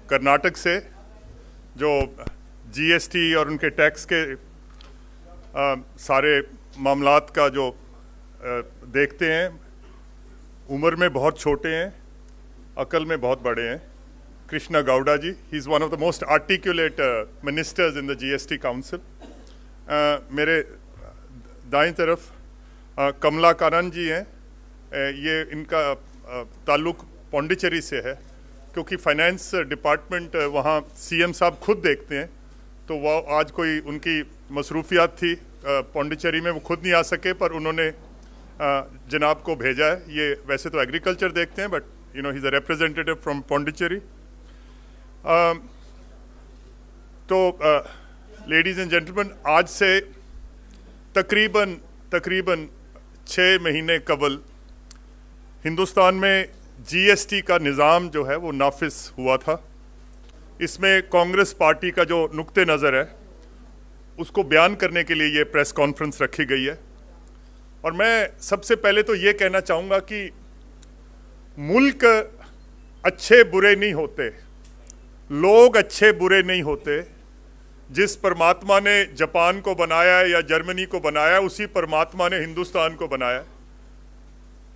कर्नाटक से जो जीएसटी और उनके टैक्स के सारे मामलात का जो देखते हैं। उम्र में बहुत छोटे हैं, अकल में बहुत बड़े हैं। Krishna Gowda ji, he is one of the most articulate ministers in the GST council. मेरे दाईं तरफ कमला कानन जी हैं। ये इनका ताल्लुक पौंडीचेरी से है, क्योंकि फाइनेंस डिपार्टमेंट वहाँ सीएम साहब खुद देखते हैं, तो वह आज कोई उनकी मसरूफियात थी पौंडीचेरी में, वो खुद नहीं आ सके, पर उन्होंने जनाब को भेजा है। ये वैसे तो एग्रीकल्चर देखते हैं, but you know he is a representative from Pondicherry. तो लेडीज़ एंड जेंटलमैन, आज से तकरीबन 6 महीने कबल हिंदुस्तान में जीएसटी का निज़ाम जो है वो नाफिज हुआ था। इसमें कांग्रेस पार्टी का जो नुक्ते नज़र है उसको बयान करने के लिए ये प्रेस कॉन्फ्रेंस रखी गई है। और मैं सबसे पहले तो ये कहना चाहूँगा कि मुल्क अच्छे बुरे नहीं होते, लोग अच्छे बुरे नहीं होते। जिस परमात्मा ने जापान को बनाया है या जर्मनी को बनाया है, उसी परमात्मा ने हिंदुस्तान को बनाया है।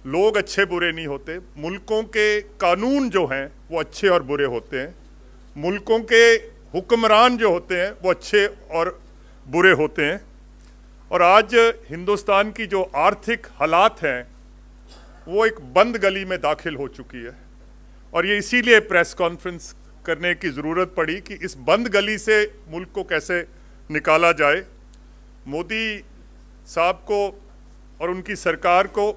लोग अच्छे बुरे नहीं होते। मुल्कों के कानून जो हैं वो अच्छे और बुरे होते हैं। मुल्कों के हुक्मरान जो होते हैं वो अच्छे और बुरे होते हैं। और आज हिंदुस्तान की जो आर्थिक हालात हैं वो एक बंद गली में दाखिल हो चुकी है। और ये इसीलिए प्रेस कॉन्फ्रेंस करने की ज़रूरत पड़ी कि इस बंद गली से मुल्क को कैसे निकाला जाए। मोदी साहब को और उनकी सरकार को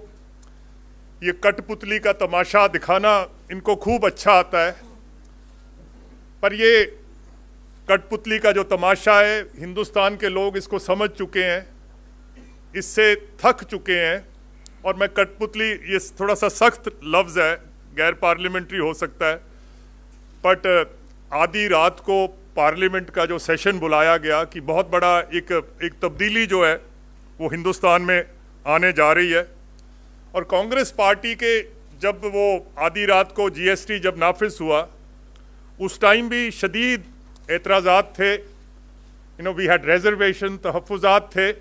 ये कठपुतली का तमाशा दिखाना इनको खूब अच्छा आता है, पर ये कठपुतली का जो तमाशा है हिंदुस्तान के लोग इसको समझ चुके हैं, इससे थक चुके हैं। और मैं कठपुतली, ये थोड़ा सा सख्त लफ्ज़ है, गैर पार्लियामेंट्री हो सकता है, बट आधी रात को पार्लियामेंट का जो सेशन बुलाया गया कि बहुत बड़ा एक तब्दीली जो है वो हिंदुस्तान में आने जा रही है। और कांग्रेस पार्टी के जब वो आधी रात को जीएसटी जब नाफिज हुआ, उस टाइम भी शदीद एतराज़ात थे। You know, we had reservation, तहफ़्फ़ुज़ात थे।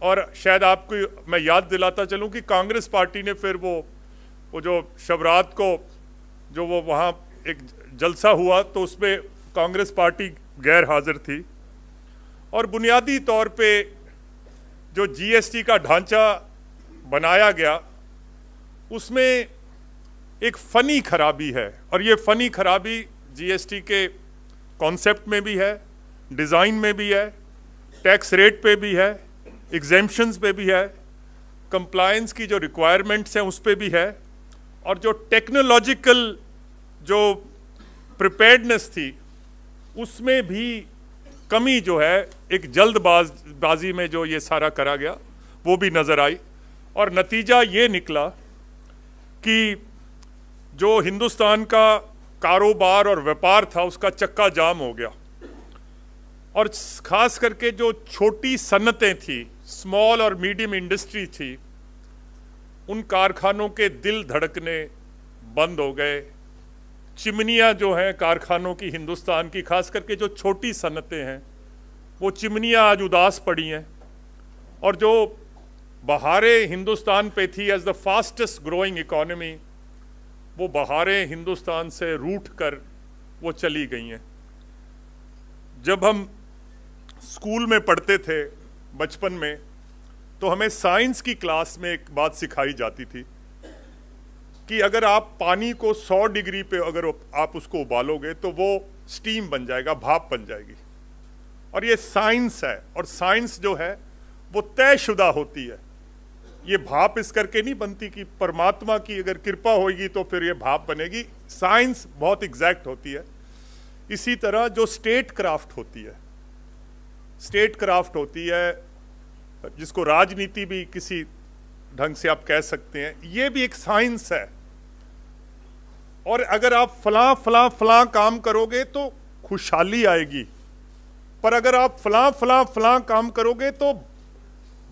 और शायद आपको मैं याद दिलाता चलूँ कि कांग्रेस पार्टी ने फिर वो जो शबरात को जो वो वहाँ एक जलसा हुआ, तो उसमें कांग्रेस पार्टी गैर हाजिर थी। और बुनियादी तौर पे जो जीएसटी का ढांचा बनाया गया उसमें एक फ़नी खराबी है। और ये फ़नी खराबी जीएसटी के कॉन्सेप्ट में भी है, डिज़ाइन में भी है, टैक्स रेट पे भी है, एग्जेम्पशंस पे भी है, कंप्लायंस की जो रिक्वायरमेंट्स हैं उस पे भी है, और जो टेक्नोलॉजिकल जो प्रिपेयर्डनेस थी उसमें भी कमी जो है, एक जल्दबाजी में जो ये सारा करा गया वो भी नज़र आई। और नतीजा ये निकला कि जो हिंदुस्तान का कारोबार और व्यापार था उसका चक्का जाम हो गया। और ख़ास करके जो छोटी सन्नतें थी, स्मॉल और मीडियम इंडस्ट्री थी, उन कारखानों के दिल धड़कने बंद हो गए। चिमनियाँ जो हैं कारखानों की, हिंदुस्तान की खास करके जो छोटी सन्नतें हैं, वो चिमनियाँ आज उदास पड़ी हैं। और जो बहारें हिंदुस्तान पे थी as the fastest growing economy, वो बहारें हिंदुस्तान से रूठ कर वो चली गई हैं। जब हम स्कूल में पढ़ते थे बचपन में, तो हमें साइंस की क्लास में एक बात सिखाई जाती थी कि अगर आप पानी को 100 डिग्री पे अगर आप उसको उबालोगे तो वो स्टीम बन जाएगा, भाप बन जाएगी। और ये साइंस है, और साइंस जो है वो तयशुदा होती है। ये भाप इस करके नहीं बनती कि परमात्मा की अगर कृपा होगी तो फिर ये भाप बनेगी। साइंस बहुत एग्जैक्ट होती है। इसी तरह जो स्टेट क्राफ्ट होती है, जिसको राजनीति भी किसी ढंग से आप कह सकते हैं, ये भी एक साइंस है। और अगर आप फलां काम करोगे तो खुशहाली आएगी, पर अगर आप फलां काम करोगे तो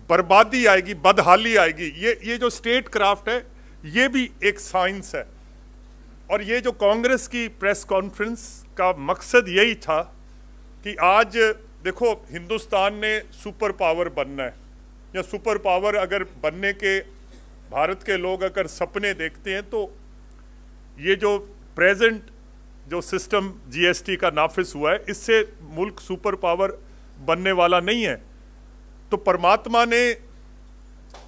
बर्बादी आएगी, बदहाली आएगी। ये जो स्टेट क्राफ्ट है ये भी एक साइंस है। और ये जो कांग्रेस की प्रेस कॉन्फ्रेंस का मकसद यही था कि आज देखो, हिंदुस्तान ने सुपर पावर बनना है, या सुपर पावर अगर बनने के भारत के लोग अगर सपने देखते हैं, तो ये जो प्रेजेंट जो सिस्टम जीएसटी का नाफिज हुआ है, इससे मुल्क सुपर पावर बनने वाला नहीं है। तो परमात्मा ने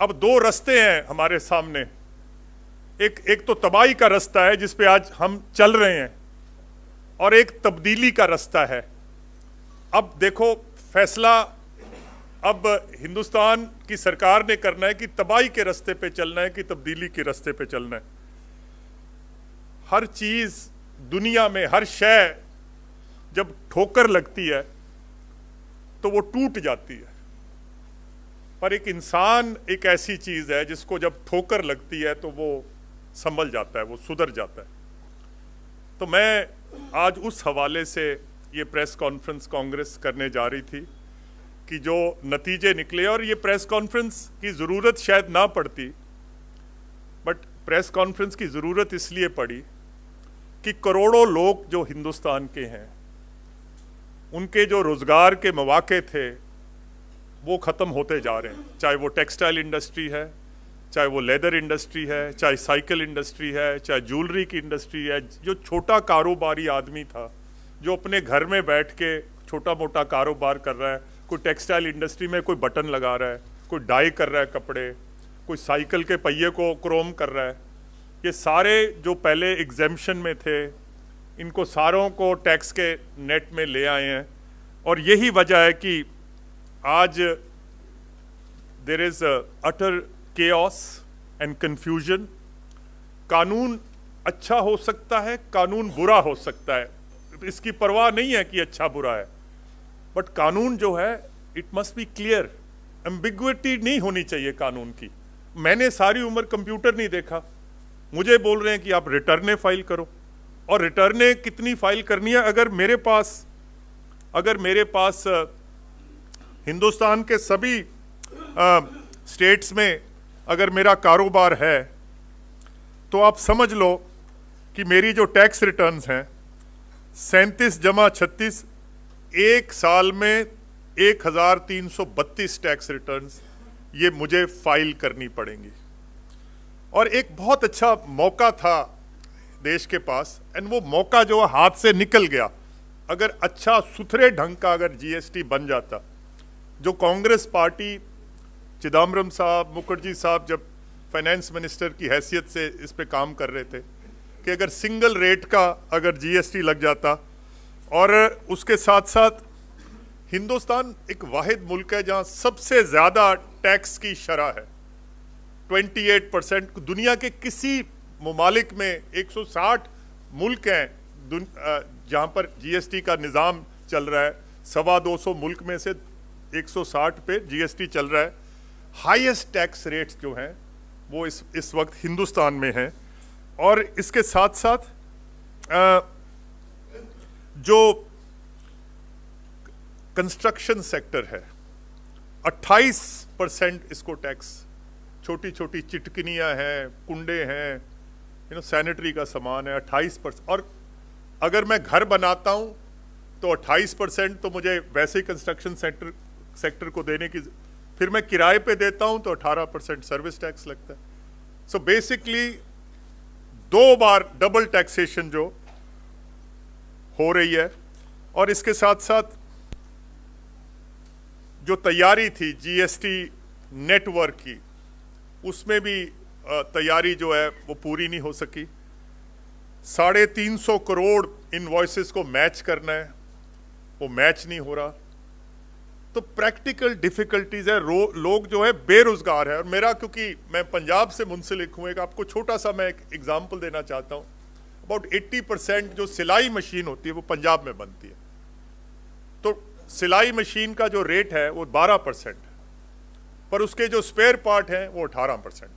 अब दो रास्ते हैं हमारे सामने, एक तो तबाही का रास्ता है जिस पे आज हम चल रहे हैं, और एक तब्दीली का रास्ता है। अब देखो, फैसला अब हिंदुस्तान की सरकार ने करना है कि तबाही के रास्ते पे चलना है कि तब्दीली के रास्ते पे चलना है। हर चीज दुनिया में, हर शय जब ठोकर लगती है तो वो टूट जाती है, पर एक इंसान एक ऐसी चीज है जिसको जब ठोकर लगती है तो वो संभल जाता है, वो सुधर जाता है। तो मैं आज उस हवाले से ये प्रेस कॉन्फ्रेंस कांग्रेस करने जा रही थी कि जो नतीजे निकले, और ये प्रेस कॉन्फ्रेंस की ज़रूरत शायद ना पड़ती, बट प्रेस कॉन्फ्रेंस की ज़रूरत इसलिए पड़ी कि करोड़ों लोग जो हिंदुस्तान के हैं, उनके जो रोज़गार के मौके थे वो ख़त्म होते जा रहे हैं। चाहे वो टेक्सटाइल इंडस्ट्री है, चाहे वो लेदर इंडस्ट्री है, चाहे साइकिल इंडस्ट्री है, चाहे ज्वेलरी की इंडस्ट्री है। जो छोटा कारोबारी आदमी था, जो अपने घर में बैठ के छोटा मोटा कारोबार कर रहा है, कोई टेक्सटाइल इंडस्ट्री में कोई बटन लगा रहा है, कोई डाई कर रहा है कपड़े, कोई साइकिल के पहिए को क्रोम कर रहा है, ये सारे जो पहले एग्जेम्पशन में थे, इनको सारों को टैक्स के नेट में ले आए हैं। और यही वजह है कि आज there is utter chaos and confusion. कानून अच्छा हो सकता है, कानून बुरा हो सकता है, इसकी परवाह नहीं है कि अच्छा बुरा है, बट कानून जो है it must be clear. Ambiguity नहीं होनी चाहिए कानून की। मैंने सारी उम्र कंप्यूटर नहीं देखा, मुझे बोल रहे हैं कि आप रिटर्नें फाइल करो, और रिटर्नें कितनी फाइल करनी है? अगर मेरे पास हिंदुस्तान के सभी स्टेट्स में अगर मेरा कारोबार है, तो आप समझ लो कि मेरी जो टैक्स रिटर्न्स हैं 37 जमा 36, एक साल में 1332 टैक्स रिटर्न्स ये मुझे फाइल करनी पड़ेंगी। और एक बहुत अच्छा मौका था देश के पास, एंड वो मौका जो हाथ से निकल गया। अगर अच्छा सुथरे ढंग का अगर जीएसटी बन जाता, जो कांग्रेस पार्टी, चिदम्बरम साहब, मुखर्जी साहब जब फाइनेंस मिनिस्टर की हैसियत से इस पे काम कर रहे थे कि अगर सिंगल रेट का अगर जीएसटी लग जाता, और उसके साथ साथ हिंदुस्तान एक वाहिद मुल्क है जहां सबसे ज़्यादा टैक्स की शरह है, 28%। दुनिया के किसी ममालिक में 160 मुल्क हैं जहां पर जीएसटी का निज़ाम चल रहा है, 225 मुल्क में से 160 पे जीएसटी चल रहा है। हाईएस्ट टैक्स रेट्स जो हैं वो इस वक्त हिंदुस्तान में हैं। और इसके साथ साथ जो कंस्ट्रक्शन सेक्टर है, 28% इसको टैक्स, छोटी छोटी चिटकनियाँ हैं, कुंडे हैं, सैनिटरी का सामान है, 28%। और अगर मैं घर बनाता हूँ तो 28% तो मुझे वैसे ही कंस्ट्रक्शन सेक्टर को देने की, फिर मैं किराए पे देता हूँ तो 18% सर्विस टैक्स लगता है। सो बेसिकली 2 बार डबल टैक्सेशन जो हो रही है। और इसके साथ साथ जो तैयारी थी जीएसटी नेटवर्क की, उसमें भी तैयारी जो है वो पूरी नहीं हो सकी। 350 करोड़ इनवॉइसेस को मैच करना है, वो मैच नहीं हो रहा। तो प्रैक्टिकल डिफिकल्टीज है, लोग जो है बेरोजगार है। और मेरा, क्योंकि मैं पंजाब से मुंसलिक हूँ, एक आपको छोटा सा मैं एक एग्जाम्पल देना चाहता हूँ। अबाउट 80% जो सिलाई मशीन होती है वो पंजाब में बनती है। तो सिलाई मशीन का जो रेट है वो 12%, पर उसके जो स्पेयर पार्ट हैं वो 18%।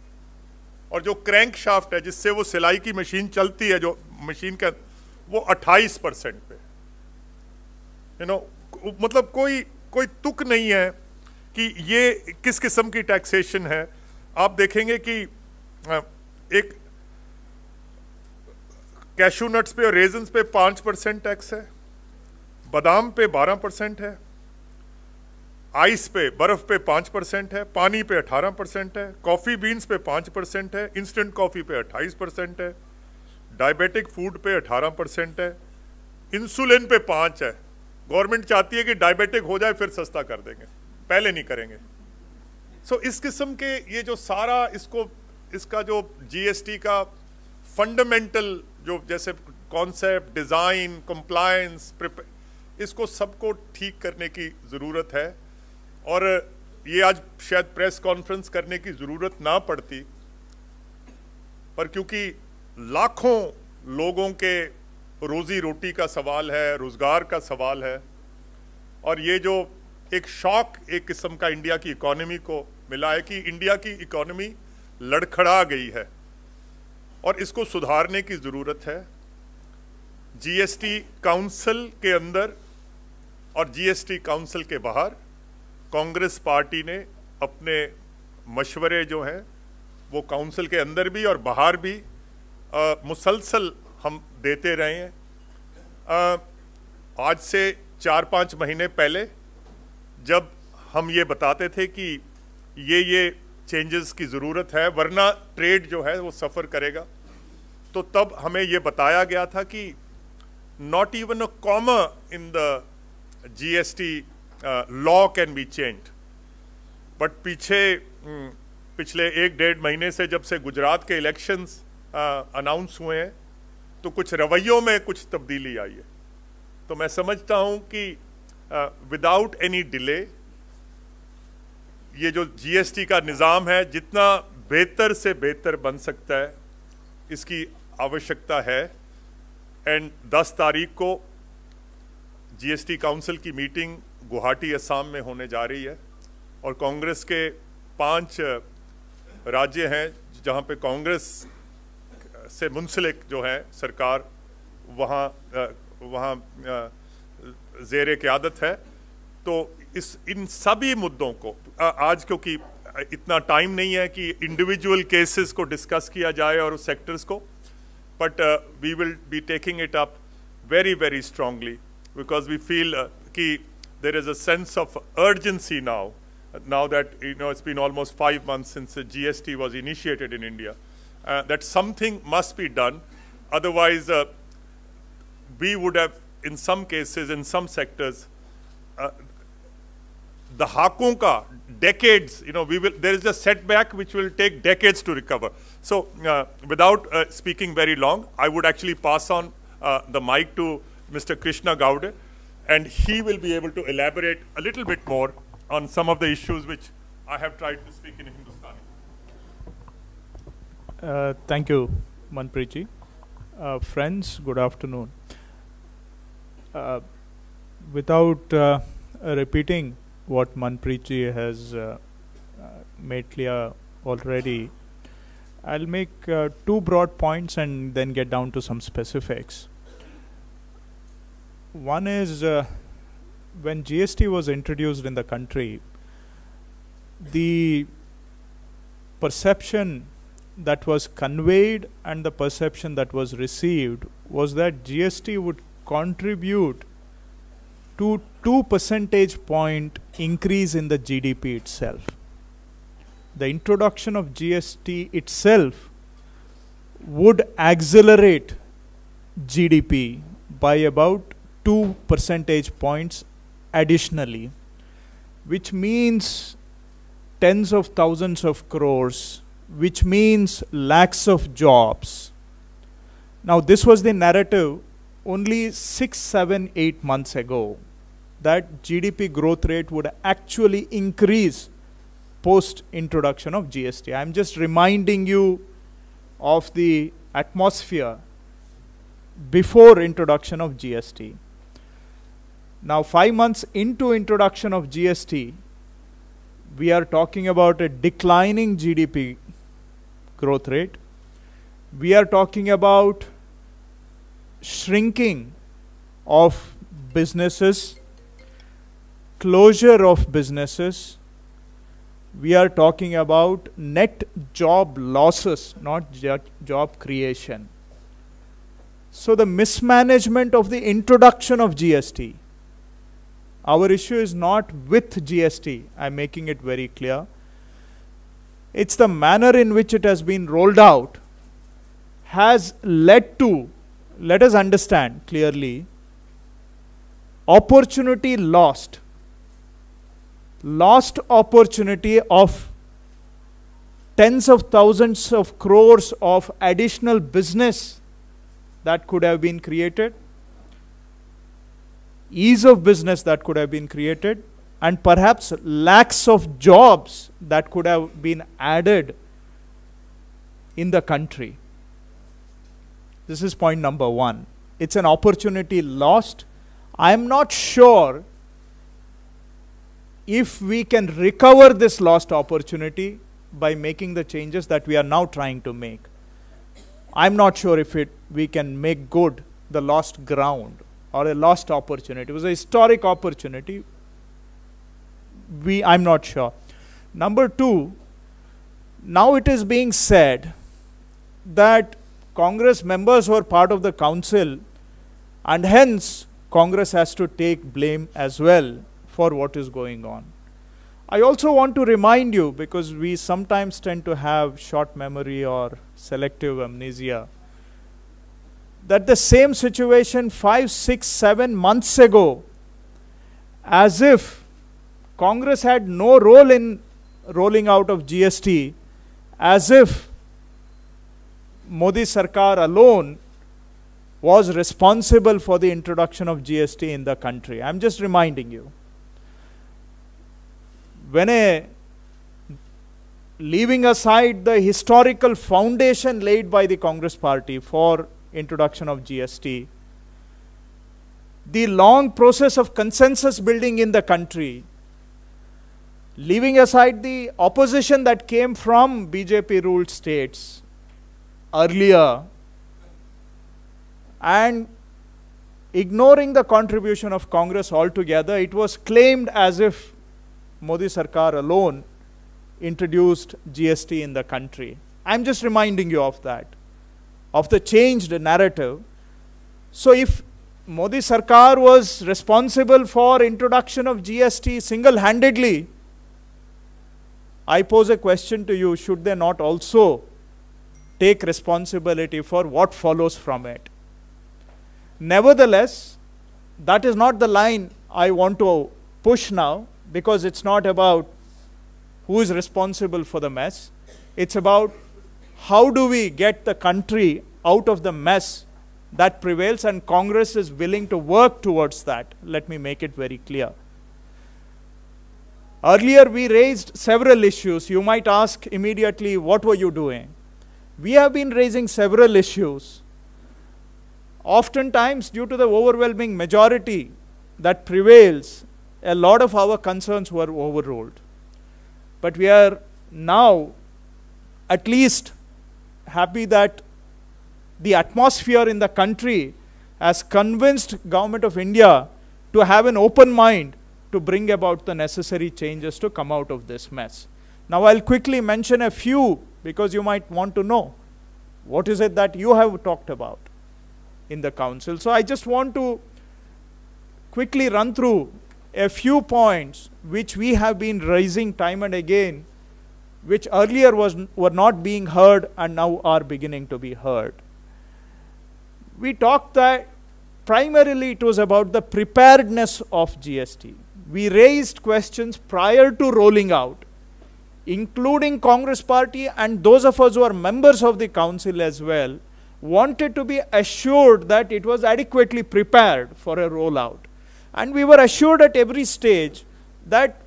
और जो क्रैंक शाफ्ट है जिससे वो सिलाई की मशीन चलती है, जो मशीन का, वो 28% पे। मतलब कोई तुक नहीं है कि ये किस किस्म की टैक्सेशन है। आप देखेंगे कि एक कैशू नट्स पे और रेजन्स पे 5% टैक्स है, बादाम पे 12% है, आइस पे, बर्फ पे 5% है, पानी पे 18% है, कॉफी बीन्स पे 5% है, इंस्टेंट कॉफी पे 28% है, डायबिटिक फूड पे 18% है, इंसुलिन पे 5 है। गवर्नमेंट चाहती है कि डायबिटिक हो जाए फिर सस्ता कर देंगे, पहले नहीं करेंगे। सो इस किस्म के ये जो सारा इसका जो जीएसटी का फंडामेंटल जो जैसे कॉन्सेप्ट, डिजाइन, कंप्लायंस, इसको सबको ठीक करने की जरूरत है। और ये आज शायद प्रेस कॉन्फ्रेंस करने की जरूरत ना पड़ती, पर क्योंकि लाखों लोगों के रोजी रोटी का सवाल है, रोजगार का सवाल है, और ये जो एक शॉक एक किस्म का इंडिया की इकोनॉमी को मिला है कि इंडिया की इकोनॉमी लड़खड़ा गई है और इसको सुधारने की जरूरत है। जीएसटी काउंसिल के अंदर और जीएसटी काउंसिल के बाहर कांग्रेस पार्टी ने अपने मशवरे जो हैं वो काउंसिल के अंदर भी और बाहर भी मुसलसल हम देते रहे हैं। आज से 4-5 महीने पहले जब हम ये बताते थे कि ये चेंजेस की ज़रूरत है वरना ट्रेड जो है वो सफ़र करेगा, तो तब हमें ये बताया गया था कि not even a comma in the GST law can be changed. But पिछले 1-1.5 महीने से जब से गुजरात के इलेक्शंस अनाउंस हुए हैं तो कुछ रवैयों में कुछ तब्दीली आई है। तो मैं समझता हूं कि विदाउट एनी डिले ये जो जीएसटी का निज़ाम है जितना बेहतर से बेहतर बन सकता है इसकी आवश्यकता है। एंड 10 तारीख को जीएसटी काउंसिल की मीटिंग गुवाहाटी असम में होने जा रही है और कांग्रेस के 5 राज्य हैं जहां पे कांग्रेस से मुंसलिक जो है सरकार वहाँ ज़ेरे क़यादत है। तो इन सभी मुद्दों को आज क्योंकि इतना टाइम नहीं है कि इंडिविजुअल केसेस को डिस्कस किया जाए और उस सेक्टर्स को, but we will be taking it up very very strongly because we feel कि there is a sense of urgency now that it's been almost 5 months since the GST was initiated in India, that something must be done. Otherwise, we would have, in some cases, in some sectors, the hakoon ka decades. There is a setback which will take decades to recover. So, without speaking very long, I would actually pass on the mic to Mr. Krishna Gowde, and he will be able to elaborate a little bit more on some of the issues which I have tried to speak in Hindustani. Thank you, Manpreet ji. Friends, good afternoon. Without repeating what Manpreet ji has made clear already, I'll make 2 broad points and then get down to some specifics. One is when GST was introduced in the country, the perception that was conveyed and the perception that was received was that GST would contribute to 2 percentage point increase in the GDP itself. The introduction of GST itself would accelerate GDP by about 2 percentage points additionally, which means tens of thousands of crores, which means lakhs of jobs. Now, this was the narrative only 6, 7, 8 months ago, that GDP growth rate would actually increase post introduction of GST. I'm just reminding you of the atmosphere before introduction of GST. Now, 5 months into introduction of GST, we are talking about a declining GDP growth rate. We are talking about shrinking of businesses, closure of businesses. We are talking about net job losses, not job creation. So the mismanagement of the introduction of GST. Our issue is not with GST. I'm making it very clear. It's the manner in which it has been rolled out has led to, let us understand clearly, opportunity lost. Lost opportunity of tens of thousands of crores of additional business that could have been created, ease of business that could have been created, and perhaps lakhs of jobs that could have been added in the country. This is point number one. It's an opportunity lost. I am not sure if we can recover this lost opportunity by making the changes that we are now trying to make. I'm not sure if we can make good the lost ground or a lost opportunity. It was a historic opportunity. I'm not sure. Number two, now it is being said that Congress members were part of the council, and hence Congress has to take blame as well for what is going on. I also want to remind you, because we sometimes tend to have short memory or selective amnesia, that the same situation 5, 6, 7 months ago, as if Congress had no role in rolling out of GST, as if Modi Sarkar alone was responsible for the introduction of GST in the country. I'm just reminding you. Leaving aside the historical foundation laid by the Congress party for introduction of GST, the long process of consensus building in the country, leaving aside the opposition that came from BJP ruled states earlier, and ignoring the contribution of Congress altogether, it was claimed as if Modi Sarkar alone introduced GST in the country. I'm just reminding you of that, of the changed narrative. So if Modi Sarkar was responsible for introduction of GST single-handedly, I pose a question to you, should they not also take responsibility for what follows from it? Nevertheless, that is not the line I want to push now, because it's not about who is responsible for the mess. It's about how do we get the country out of the mess that prevails, and Congress is willing to work towards that. Let me make it very clear. Earlier we raised several issues. You might ask immediately, what were you doing? We have been raising several issues. Oftentimes, due to the overwhelming majority that prevails, a lot of our concerns were overruled. But we are now at least happy that the atmosphere in the country has convinced Government of India to have an open mind to bring about the necessary changes to come out of this mess. Now I'll quickly mention a few, because you might want to know what is it that you have talked about in the council. So I just want to quickly run through a few points which we have been raising time and again, which earlier were not being heard and now are beginning to be heard. We talked that primarily it was about the preparedness of GST. We raised questions prior to rolling out, including Congress party and those of us who are members of the council as well, wanted to be assured that it was adequately prepared for a rollout. And we were assured at every stage that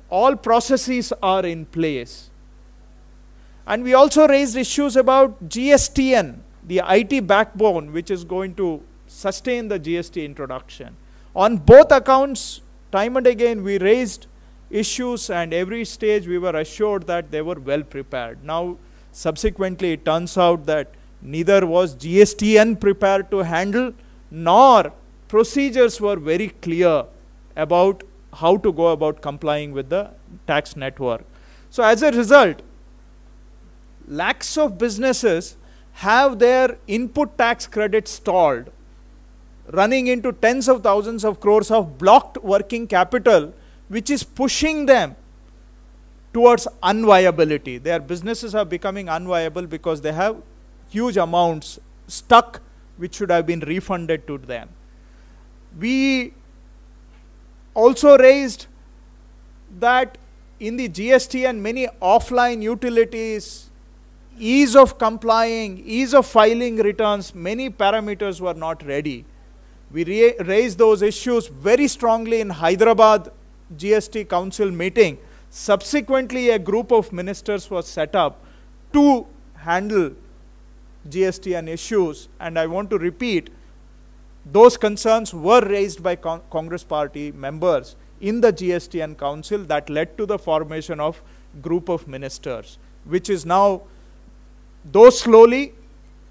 all processes are in place. And we also raised issues about GSTN, the IT backbone which is going to sustain the GST introduction. On both accounts, time and again we raised issues, and every stage we were assured that they were well prepared. Now, subsequently it turns out that neither was GSTN prepared to handle, nor procedures were very clear about how to go about complying with the tax network. So as a result, lakhs of businesses have their input tax credits stalled, running into tens of thousands of crores of blocked working capital, which is pushing them towards unviability. Their businesses are becoming unviable because they have huge amounts stuck which should have been refunded to them. We also raised that in the GST and many offline utilities, ease of complying, ease of filing returns, many parameters were not ready. We raised those issues very strongly in Hyderabad GST Council meeting. Subsequently, a group of ministers was set up to handle GST and issues, and I want to repeat, those concerns were raised by Congress party members in the GST and Council that led to the formation of group of ministers, which is now, though slowly,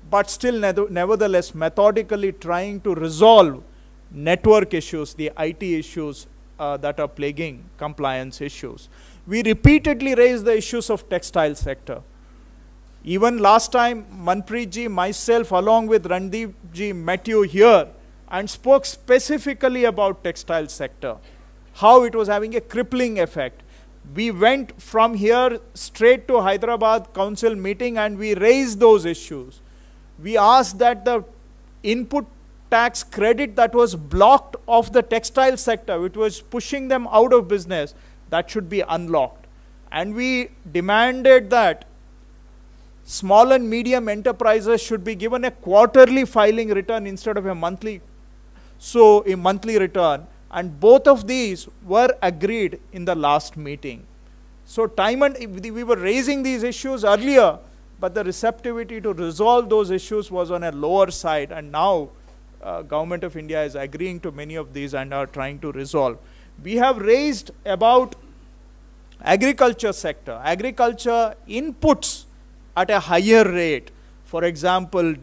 but still nevertheless methodically trying to resolve network issues, the IT issues that are plaguing compliance issues. We repeatedly raised the issues of textile sector. Even last time, Manpreet ji, myself, along with Randeep ji, met you here and spoke specifically about textile sector, how it was having a crippling effect. We went from here straight to Hyderabad Council meeting and we raised those issues. We asked that the input tax credit that was blocked of the textile sector, which was pushing them out of business, that should be unlocked. And we demanded that small and medium enterprises should be given a quarterly filing return instead of a monthly return. And both of these were agreed in the last meeting. So we were raising these issues earlier, but the receptivity to resolve those issues was on a lower side, and now Government of India is agreeing to many of these and are trying to resolve. We have raised about agriculture sector, agriculture inputs at a higher rate. For example,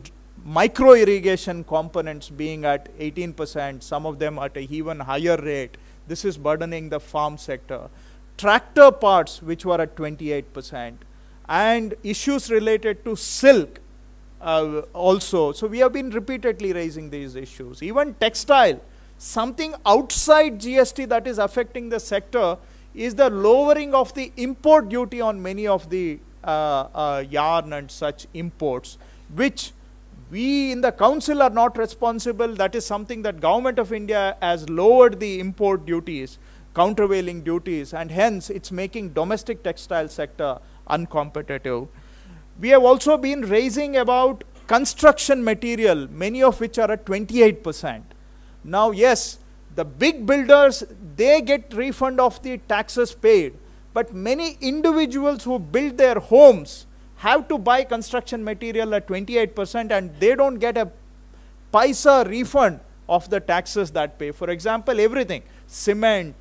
micro irrigation components being at 18%, some of them at an even higher rate. This is burdening the farm sector. Tractor parts, which were at 28%, and issues related to silk also. So we have been repeatedly raising these issues. Even textile, something outside GST that is affecting the sector is the lowering of the import duty on many of the yarn and such imports, which we in the council are not responsible. That is something that Government of India has lowered the import duties, countervailing duties, and hence it's making domestic textile sector uncompetitive. We have also been raising about construction material, many of which are at 28%. Now, yes, the big builders, they get refund of the taxes paid, but many individuals who build their homes have to buy construction material at 28% and they don't get a paisa refund of the taxes that pay. For example, everything, cement,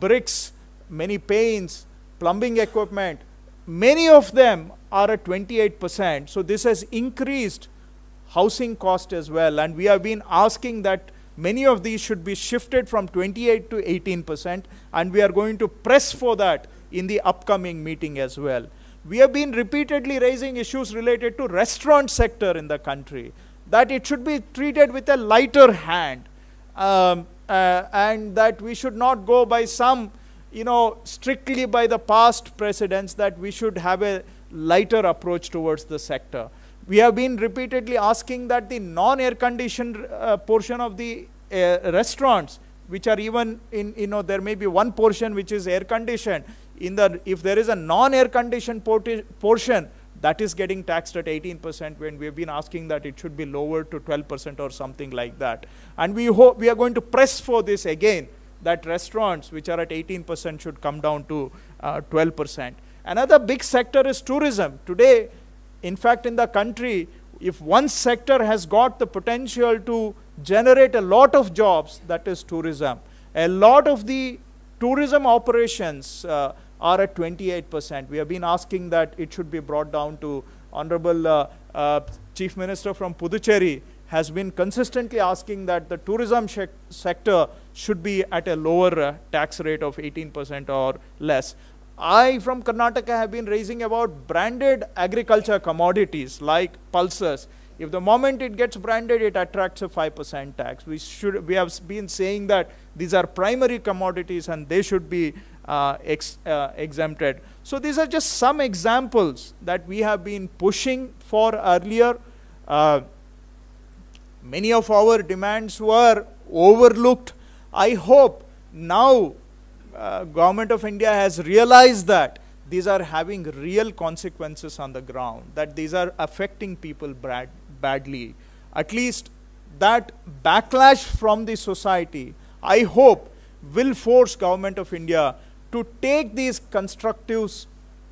bricks, many paints, plumbing equipment, many of them are at 28%. So this has increased housing cost as well, and we have been asking that many of these should be shifted from 28 to 18%, and we are going to press for that in the upcoming meeting as well. We have been repeatedly raising issues related to restaurant sector in the country, that it should be treated with a lighter hand, and that we should not go by some, strictly by the past precedents, that we should have a lighter approach towards the sector. We have been repeatedly asking that the non-air conditioned portion of the restaurants, which are even in, there may be one portion which is air conditioned. If there is a non-air conditioned portion, that is getting taxed at 18%, when we have been asking that it should be lowered to 12% or something like that. And we hope, we are going to press for this again, that restaurants which are at 18% should come down to 12%. Another big sector is tourism. Today, in fact, in the country, if one sector has got the potential to generate a lot of jobs, that is tourism. A lot of the tourism operations are at 28%. We have been asking that it should be brought down to. Honorable Chief Minister from Puducherry has been consistently asking that the tourism sector should be at a lower tax rate of 18% or less. I from Karnataka have been raising about branded agriculture commodities like pulses. If the moment it gets branded, it attracts a 5% tax. We have been saying that these are primary commodities and they should be exempted. So these are just some examples that we have been pushing for earlier. Many of our demands were overlooked. I hope now Government of India has realized that these are having real consequences on the ground, that these are affecting people badly. At least that backlash from the society, I hope, will force Government of India to take these constructive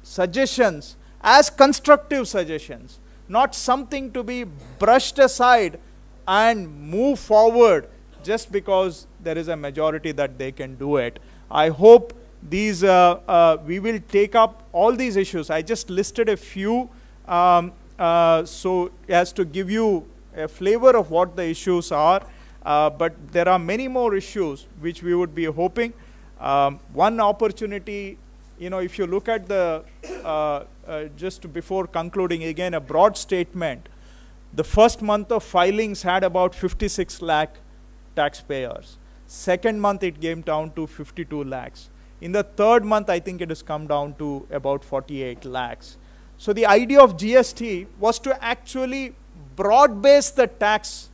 suggestions as constructive suggestions, not something to be brushed aside and move forward just because there is a majority that they can do it. I hope these we will take up all these issues. I just listed a few so as to give you a flavor of what the issues are, but there are many more issues which we would be hoping. One opportunity, you know, if you look at the just before concluding, again a broad statement, the first month of filings had about 56 lakh taxpayers. Second month it came down to 52 lakhs. In the third month, I think it has come down to about 48 lakhs. So the idea of GST was to actually broad base the tax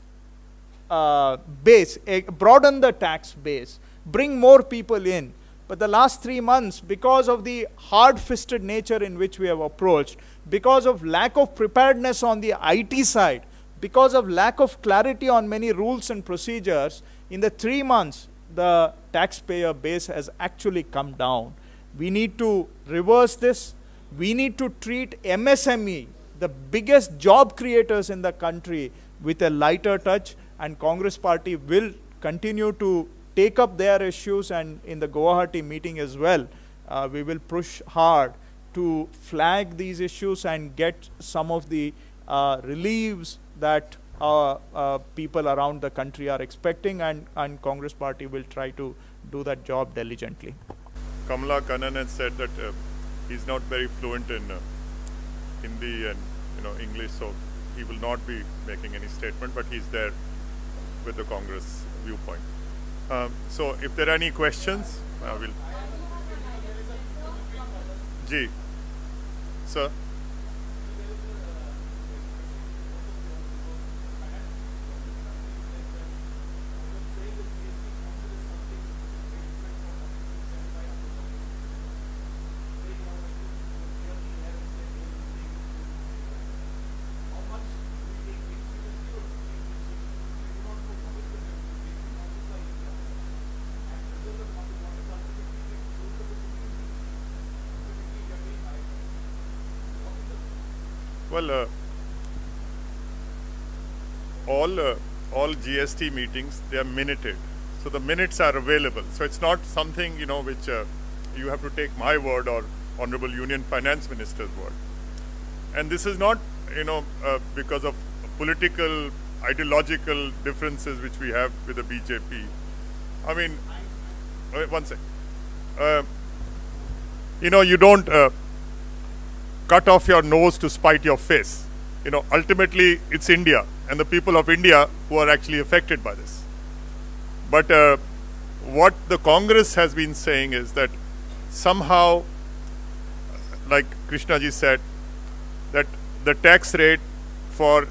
base, broaden the tax base, bring more people in. But the last 3 months, because of the hard-fisted nature in which we have approached, because of lack of preparedness on the IT side, because of lack of clarity on many rules and procedures, in the 3 months, the taxpayer base has actually come down. We need to reverse this. We need to treat MSME, the biggest job creators in the country, with a lighter touch, and Congress Party will continue to take up their issues, and in the Guwahati meeting as well, we will push hard to flag these issues and get some of the reliefs that people around the country are expecting, and Congress Party will try to do that job diligently. Kamala Kannan has said that he's not very fluent in Hindi and English, so he will not be making any statement, but he's there with the Congress viewpoint. So if there are any questions, I will. Ji, sir. Well, all GST meetings, they are minuted, so the minutes are available. So it's not something which you have to take my word or Honorable Union Finance Minister's word. And this is not because of political, ideological differences which we have with the BJP. I mean, one sec. You don't cut off your nose to spite your face. Ultimately it's India and the people of India who are actually affected by this. But what the Congress has been saying is that somehow, like Krishnaji said, that the tax rate for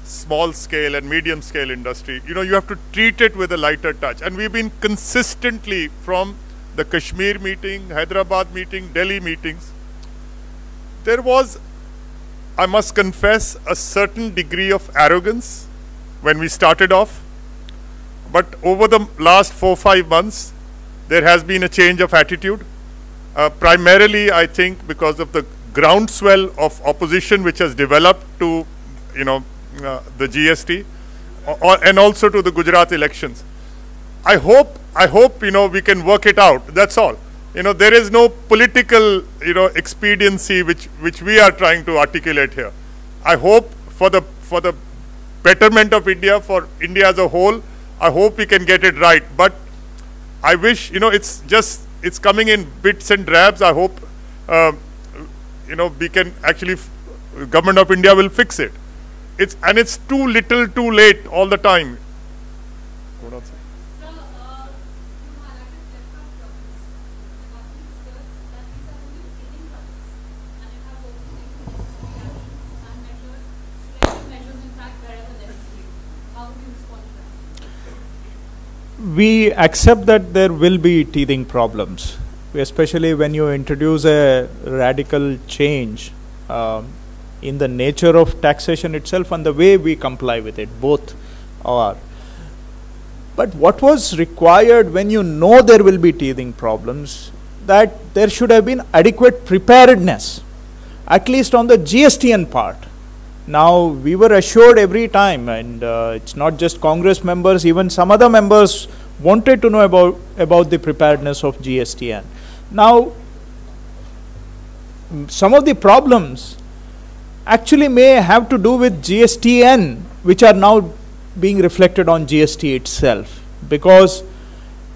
small scale and medium scale industry, you have to treat it with a lighter touch. And we've been consistently, from the Kashmir meeting, Hyderabad meeting, Delhi meetings, there was, I must confess, a certain degree of arrogance when we started off. But over the last 4-5 months, there has been a change of attitude. Primarily, I think, because of the groundswell of opposition which has developed to, the GST, and also to the Gujarat elections. I hope, we can work it out. That's all. There is no political, expediency which we are trying to articulate here. I hope for the betterment of India, for India as a whole, I hope we can get it right. But I wish, it's coming in bits and drabs. I hope we can actually, government of India will fix it. It's too little, too late all the time. We accept that there will be teething problems, especially when you introduce a radical change in the nature of taxation itself and the way we comply with it. Both are. But what was required when you know there will be teething problems, that there should have been adequate preparedness, at least on the GSTN part. Now, we were assured every time, and it's not just Congress members, even some other members wanted to know about the preparedness of GSTN. Now, some of the problems actually may have to do with GSTN, which are now being reflected on GST itself, because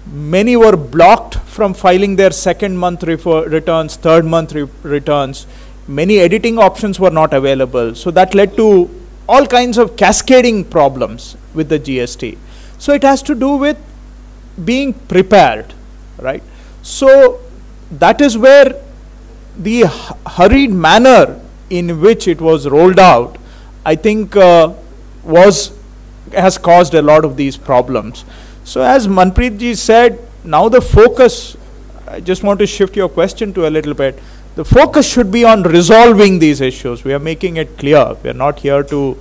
many were blocked from filing their second month returns, third month returns. Many editing options were not available. So that led to all kinds of cascading problems with the GST. So it has to do with being prepared, right? So that is where the hurried manner in which it was rolled out, I think has caused a lot of these problems. So as Manpreet ji said, now the focus, I just want to shift your question to a little bit. The focus should be on resolving these issues. We are making it clear. We are not here to,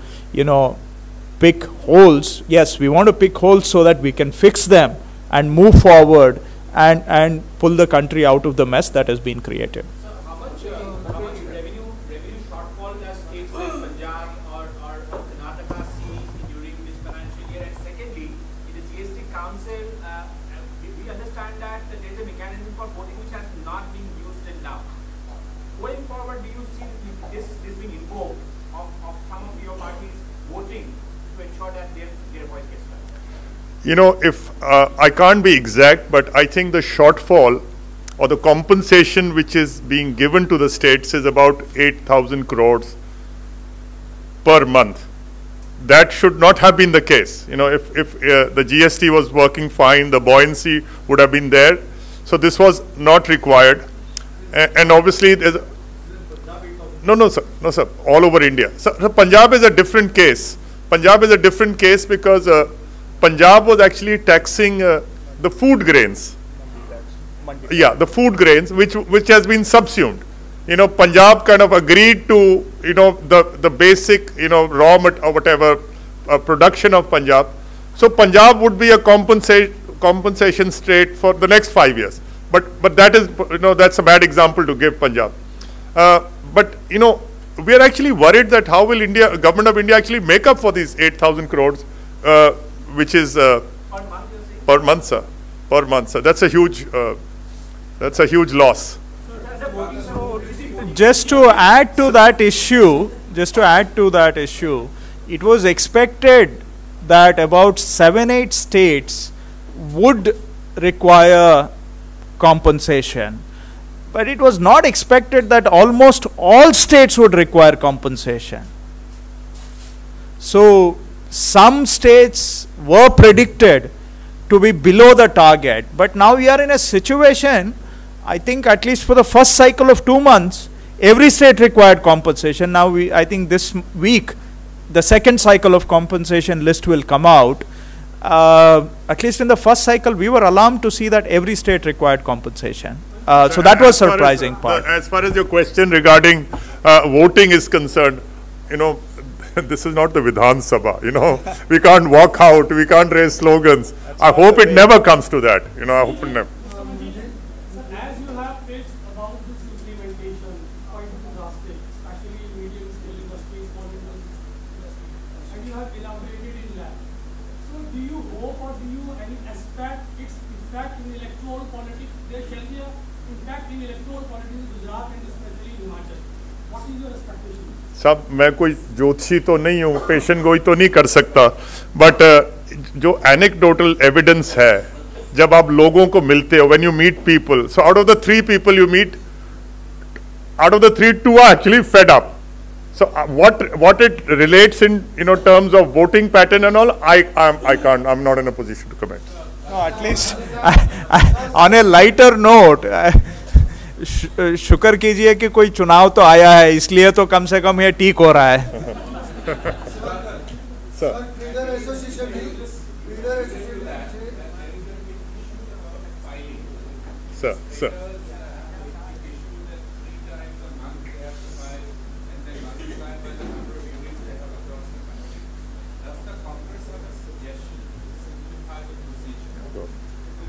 pick holes. Yes, we want to pick holes so that we can fix them and move forward and pull the country out of the mess that has been created. So how much revenue shortfall does states like Punjab or Karnataka see during this financial year? And secondly, in the GST Council, we understand that there is a mechanism for voting which has not been used till now. Going forward, do you see this being invoked of some of your parties voting to ensure that their voice gets heard? If I can't be exact, but I think the shortfall or the compensation which is being given to the states is about 8,000 crores per month. That should not have been the case. If the GST was working fine, the buoyancy would have been there. So this was not required. And obviously, there's no, sir, all over India. So Punjab is a different case. Punjab is a different case because Punjab was actually taxing the food grains. Yeah, the food grains, which has been subsumed. Punjab kind of agreed to, the basic, raw or whatever production of Punjab. So Punjab would be a compensation state for the next 5 years. But that is, that's a bad example to give Punjab. But, we are actually worried that how will government of India actually make up for these 8,000 crores, which is per month, sir. Per month, sir. That's a huge loss. Just to add to that issue, it was expected that about 7-8 states would require compensation, but it was not expected that almost all states would require compensation. So some states were predicted to be below the target, but now we are in a situation, I think at least for the first cycle of 2 months, every state required compensation. Now I think this week, the second cycle of compensation list will come out. At least in the first cycle, we were alarmed to see that every state required compensation. So that was surprising part. As far as your question regarding voting is concerned, this is not the Vidhan Sabha, we can't walk out, we can't raise slogans. I hope it never comes to that, I hope it never. As you have pitched about this implementation, quite drastic, especially in medium-scale industries, small industries, and you have elaborated in that. So do you hope or do you expect its effect in electoral politics? There shall be an impact in electoral politics in Gujarat and especially in Himachal. What is your expectation? सब मैं कोई ज्योतिषी तो नहीं हूँ, पेशन गोई तो नहीं कर सकता, बट जो एनेक्डोटल एविडेंस है, जब आप लोगों को मिलते हो, when you meet people, so out of the 3 people you meet, out of the 3, 2 are actually fed up. So what it relates in terms of voting pattern and all, I'm not in a position to comment. No, at least on a lighter note, शुक्र कीजिए कि कोई चुनाव तो आया है, इसलिए तो कम से कम ये ठीक हो रहा है. Sir.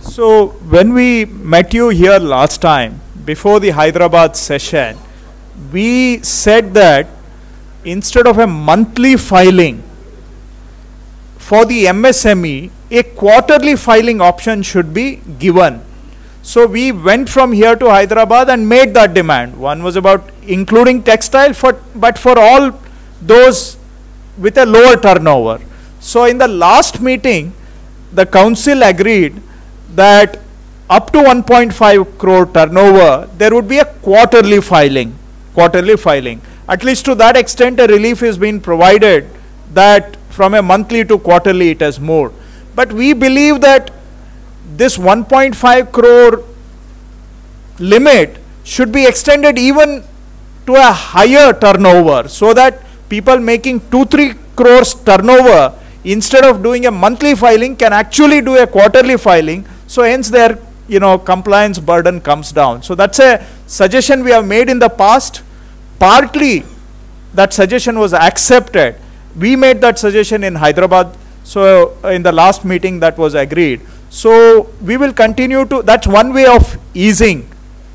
So when we met you here last time, before the Hyderabad session, we said that instead of a monthly filing for the MSME, a quarterly filing option should be given. So we went from here to Hyderabad and made that demand. One was about including textile, but for all those with a lower turnover. So in the last meeting, the council agreed that up to 1.5 crore turnover, there would be a quarterly filing. At least to that extent, a relief is being provided that from a monthly to quarterly it has moved. But we believe that this 1.5 crore limit should be extended even to a higher turnover, so that people making 2-3 crores turnover, instead of doing a monthly filing, can actually do a quarterly filing. So hence their compliance burden comes down. So that's a suggestion we have made in the past. Partly that suggestion was accepted. We made that suggestion in Hyderabad. So in the last meeting that was agreed. So we will continue to, that's one way of easing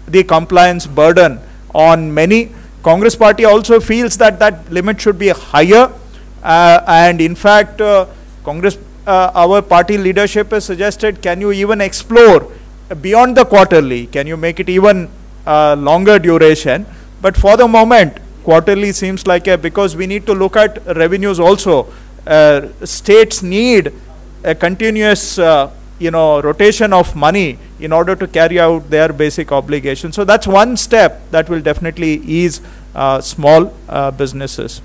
the compliance burden on many. Congress party also feels that that limit should be higher. And in fact, our party leadership has suggested, can you even explore beyond the quarterly? Can you make it even longer duration? But for the moment, quarterly seems like because we need to look at revenues also. States need a continuous rotation of money in order to carry out their basic obligations. So that's one step that will definitely ease small businesses.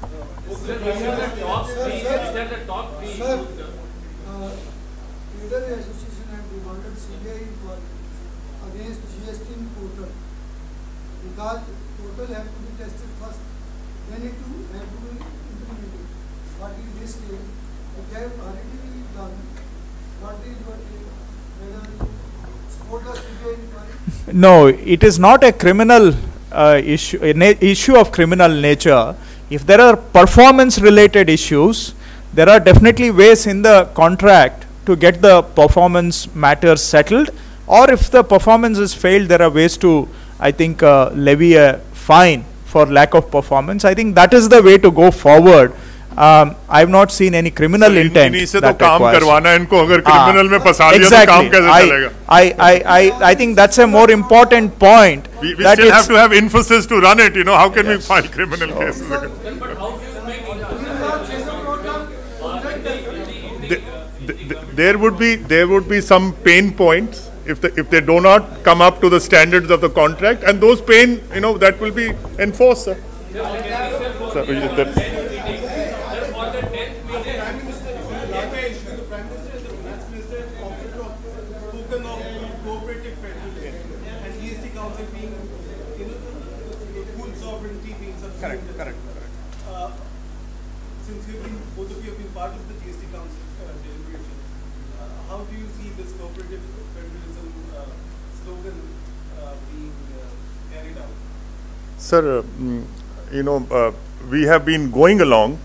No, it is not a criminal issue, issue of criminal nature. If there are performance related issues, there are definitely ways in the contract to get the performance matters settled, or if the performance is failed, there are ways to, I think, levy a fine for lack of performance. I think that is the way to go forward. I have not seen any criminal intent that requires. I think that's a more important point. We still have to have emphasis to run it. How can we file criminal cases? There would be some pain points if they do not come up to the standards of the contract, and those pain that will be enforced. Correct. Since both of you have been part of the GST Council deliberation, how do you see this cooperative federalism slogan being carried out? Sir, we have been going along.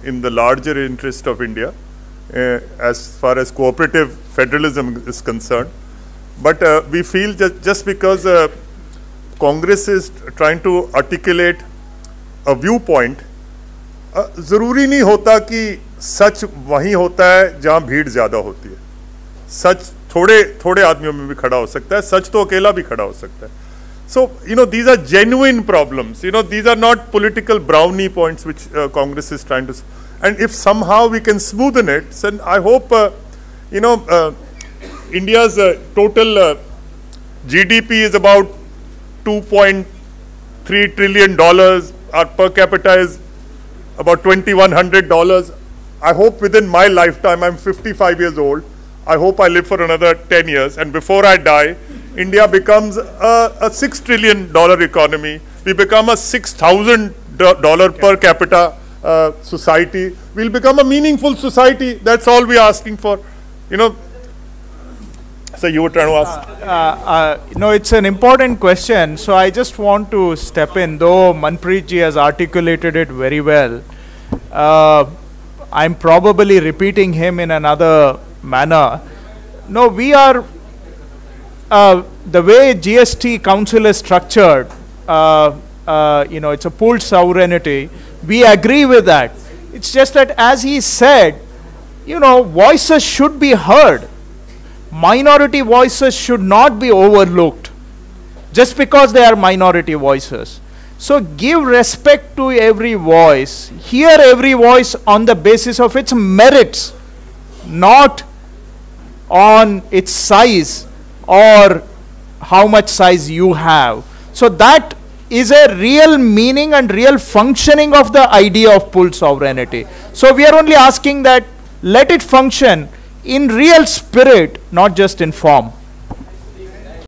In the larger interest of India, as far as cooperative federalism is concerned. But we feel that just because Congress is trying to articulate a viewpoint, ज़रूरी नहीं होता कि सच वहीं होता है जहाँ भीड़ ज़्यादा होती है. सच थोड़े आदमियों में भी खड़ा हो सकता है, सच तो अकेला भी खड़ा हो सकता है. So, these are genuine problems. These are not political brownie points which Congress is trying to. And if somehow we can smoothen it, then I hope, India's total GDP is about 2.2 $3 trillion. Our per capita is about $2,100. I hope within my lifetime, I'm 55 years old, I hope I live for another 10 years, and before I die, India becomes a $6 trillion economy. We become a $6,000 per capita society. We'll become a meaningful society. That's all we're asking for. You know, so you were trying to ask? No, it's an important question. So I just want to step in, though Manpreet ji has articulated it very well. I'm probably repeating him in another manner. No, we are, the way GST Council is structured, it's a pooled sovereignty. We agree with that. It's just that, as he said, voices should be heard. Minority voices should not be overlooked just because they are minority voices. So give respect to every voice. Hear every voice on the basis of its merits, not on its size or how much size you have. So that is a real meaning and real functioning of the idea of pooled sovereignty. So we are only asking that let it function in real spirit, not just in form.